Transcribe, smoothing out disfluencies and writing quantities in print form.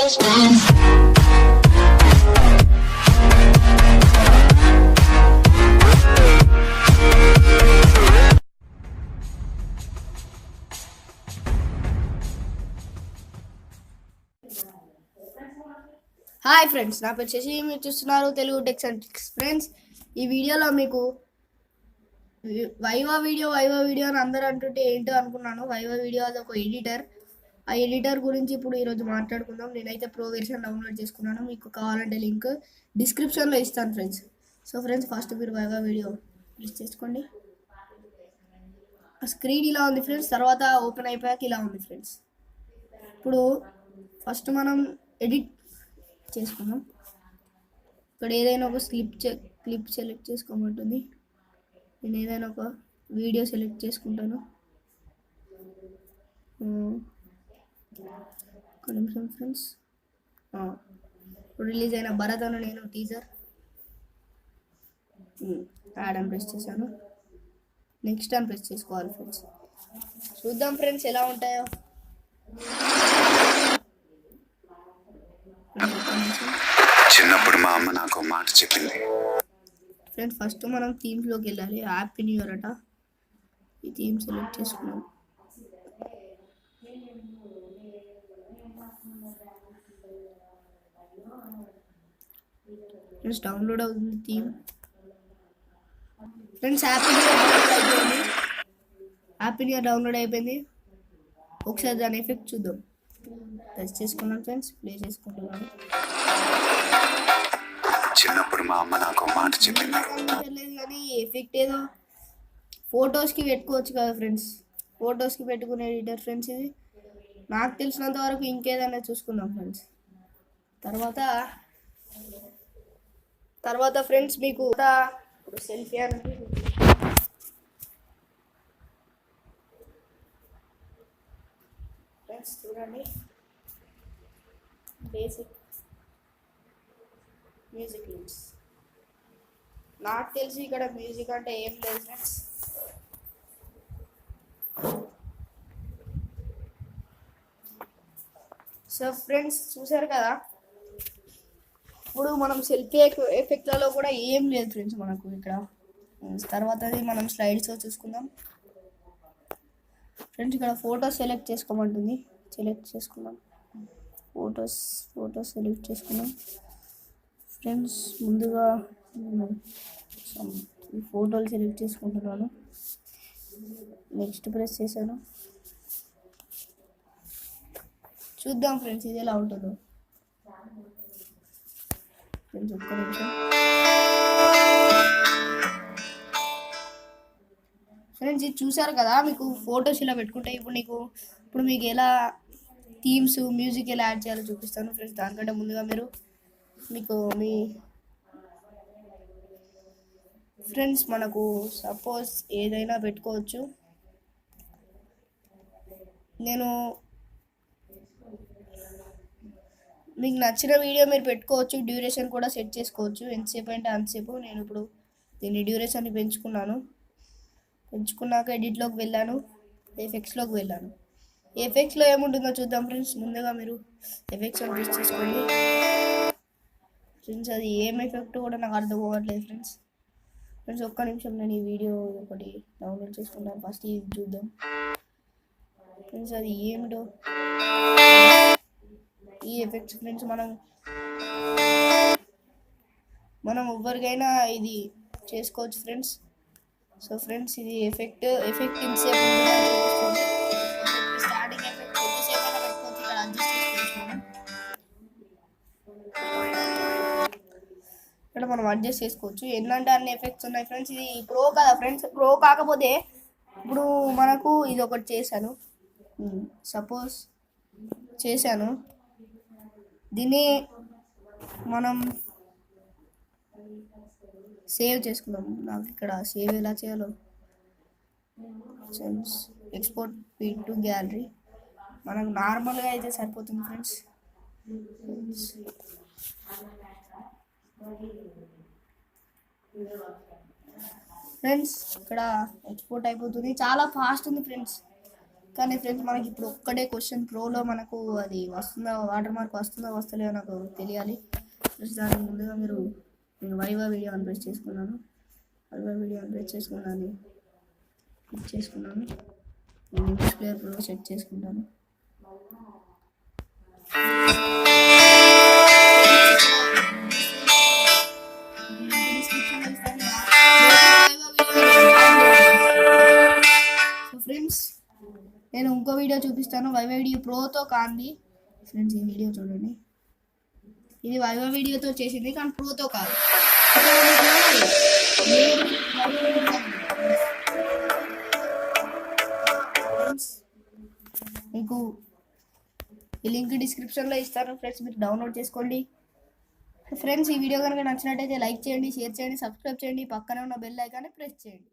Hi friends, నా పేరు శశి. మీరు చూస్తున్నారు Telugu techs and tricks. Friends, ఈ వీడియోలో మీకు వైవా వీడియో అని అందరూ అంటుంటే ఏంటో అనుకున్నాను. వైవా వీడియో అది ఒక ఎడిటర్. ఆ ఎడిటర్ గురించి ఇప్పుడు ఈరోజు మాట్లాడుకుందాం. నేనైతే ప్రో వెర్షన్ డౌన్లోడ్ చేసుకున్నాను. మీకు కావాలంటే లింక్ డిస్క్రిప్షన్లో ఇస్తాను ఫ్రెండ్స్. సో ఫ్రెండ్స్, ఫస్ట్ మీరు వైవా వీడియో యూజ్ చేసుకోండి. ఆ స్క్రీన్ ఇలా ఉంది ఫ్రెండ్స్. తర్వాత ఓపెన్ అయిపోయాక ఇలా ఉంది ఫ్రెండ్స్. ఇప్పుడు ఫస్ట్ మనం ఎడిట్ చేసుకున్నాం. ఇక్కడ ఏదైనా ఒక క్లిప్ సెలెక్ట్ చేసుకోమంటుంది. నేను ఏదైనా ఒక వీడియో సెలెక్ట్ చేసుకుంటాను. ఒక నిమిషం ఫ్రెండ్స్. రిలీజ్ అయిన భరత్ అని నేను టీజర్ యాడ్ అని ప్రెస్ చేశాను. నెక్స్ట్ అని ప్రెస్ చేసుకోవాలి ఫ్రెండ్స్. చూద్దాం ఫ్రెండ్స్ ఎలా ఉంటాయో. చిన్నప్పుడు మా అమ్మ నాకు మాట చెప్పింది. ఫ్రెండ్స్, ఫస్ట్ మనం థీమ్స్లోకి వెళ్ళాలి. హ్యాపీ న్యూ ఇయర్ అట. ఈ థీమ్ సెలెక్ట్ చేసుకున్నాం. ఫ్రెండ్స్, డౌన్లోడ్ అవుతుంది theme. Friends, happy new year download అయిపోయింది. ఒకసారి దాని ఎఫెక్ట్ చూద్దాం. టచ్ చేసుకున్నాం ఫ్రెండ్స్. ప్లే చేసుకుంటున్నాను. చిన్నప్పుడు మా అమ్మ నాకు మాట చెప్పింది. కానీ ఎఫెక్ట్ ఏదో ఫొటోస్కి పెట్టుకోవచ్చు కదా ఫ్రెండ్స్. ఫొటోస్కి పెట్టుకునే ఎడిటర్ ఫ్రెండ్స్ ఇది. నాకు తెలిసినంత వరకు ఇంకేదైనా చూసుకుందాం ఫ్రెండ్స్. తర్వాత ఫ్రెండ్స్ మీకు సెల్ఫీ అనేది ఫ్రెండ్స్ చూడండి. Basic music links. నాకు తెలిసి ఇక్కడ మ్యూజిక్ అంటే ఏం లేదు ఫ్రెండ్స్. సో ఫ్రెండ్స్, చూసారు కదా. ఇప్పుడు మనం సెల్ఫీ ఎఫెక్ట్లలో కూడా ఏం లేదు ఫ్రెండ్స్ మనకు ఇక్కడ. తర్వాతది మనం స్లైడ్స్లో చూసుకుందాం ఫ్రెండ్స్. ఇక్కడ ఫోటోస్ సెలెక్ట్ చేసుకోమంటుంది. సెలెక్ట్ చేసుకుందాం. ఫోటోస్ సెలెక్ట్ చేసుకుందాం ఫ్రెండ్స్. ముందుగా ఈ ఫోటోలు సెలెక్ట్ చేసుకుంటున్నాను. నెక్స్ట్ ప్రెస్ చేశాను. చూద్దాం ఫ్రెండ్స్ ఇది ఎలా ఉంటుందో. ఫ్రెండ్స్, ఒక్క నిమిషం ఫ్రెండ్స్. ఇది చూసారు కదా. మీకు ఫొటోస్ ఇలా పెట్టుకుంటే ఇప్పుడు మీకు ఎలా థీమ్స్ మ్యూజిక్ ఎలా యాడ్ చేయాలో చూపిస్తాను ఫ్రెండ్స్. దానికంటే ముందుగా మీ ఫ్రెండ్స్ మనకు సపోజ్ ఏదైనా పెట్టుకోవచ్చు. నేను మీకు నచ్చిన వీడియో మీరు పెట్టుకోవచ్చు. డ్యూరేషన్ కూడా సెట్ చేసుకోవచ్చు. ఎంతసేపు అంటే అంతసేపు. నేను ఇప్పుడు దీన్ని డ్యూరేషన్ని పెంచుకున్నాక ఎడిట్లోకి వెళ్ళాను. ఎఫెక్ట్స్లోకి వెళ్ళాను. ఎఫెక్ట్స్లో ఏముంటుందో చూద్దాం ఫ్రెండ్స్. ముందుగా మీరు ఎఫెక్ట్స్ అని ప్రెస్ చేసుకోండి ఫ్రెండ్స్. అది ఏం ఎఫెక్ట్ కూడా నాకు అర్థం అవ్వట్లేదు ఫ్రెండ్స్. ఒక్క నిమిషం, నేను ఈ వీడియో ఒకటి డౌన్లోడ్ చేసుకుంటాను. ఫస్ట్ ఇది చూద్దాం ఫ్రెండ్స్. అది ఏమిటో ఈ ఎఫెక్ట్స్ ఫ్రెండ్స్. మనం ఎవరికైనా ఇది చేసుకోవచ్చు ఫ్రెండ్స్. సో ఫ్రెండ్స్, ఇది ఎఫెక్ట్ ఇంతసేపు స్టార్టింగ్ ఎఫెక్ట్ ఎంతసేపు అయినా పెట్టుకోవచ్చు. ఇక్కడ అడ్జస్ట్ చేసుకోవచ్చు. ఇక్కడ మనం అడ్జస్ట్ చేసుకోవచ్చు. ఎన్నంటే అన్ని ఎఫెక్ట్స్ ఉన్నాయి ఫ్రెండ్స్. ఇది ప్రో కదా ఫ్రెండ్స్. ప్రో కాకపోతే ఇప్పుడు మనకు ఇది ఒకటి చేశాను. సపోజ్ చేశాను. దీన్ని మనం సేవ్ చేసుకుందాం. నాకు ఇక్కడ సేవ్ ఎలా చేయాలో ఎక్స్పోర్ట్ పీడ్ టు గ్యాలరీ. మనకు నార్మల్గా అయితే సరిపోతుంది ఫ్రెండ్స్. ఫ్రెండ్స్, ఇక్కడ ఎక్స్పోర్ట్ అయిపోతుంది. చాలా ఫాస్ట్ ఉంది ఫ్రెండ్స్. కానీ ఫ్రెండ్స్ మనకి ఇప్పుడు ఒక్కటే క్వశ్చన్ ప్రోలో మనకు అది వస్తుందా, వాటర్ మార్క్ వస్తుందా వస్తలేదో నాకు తెలియాలి. ఫ్రెండ్స్ దానికి ముందుగా నేను వైవా వీడియో అన్ప్రెస్ చేసుకున్నాను. వైవా వీడియో అన్ప్రెస్ చేసుకున్నాను, క్లిక్ చేసుకున్నాను. నేను ఇంగ్లీష్ ప్లేయర్ ప్రో సెట్ చేసుకుంటాను. ఫ్రెండ్స్ నేను ఇంకో వీడియో చూపిస్తాను, వైవా వీడియో ప్రోతో కాంది. ఫ్రెండ్స్ ఈ వీడియో చూడండి, ఇది వైవా వీడియోతో చేసింది కానీ ప్రోతో కాదు. మీకు ఈ లింక్ డిస్క్రిప్షన్లో ఇస్తాను ఫ్రెండ్స్, మీరు డౌన్లోడ్ చేసుకోండి. ఫ్రెండ్స్ ఈ వీడియో కనుక నచ్చినట్టయితే లైక్ చేయండి, షేర్ చేయండి, సబ్స్క్రైబ్ చేయండి, పక్కనే ఉన్న బెల్ ఐకాన్ని ప్రెస్ చేయండి.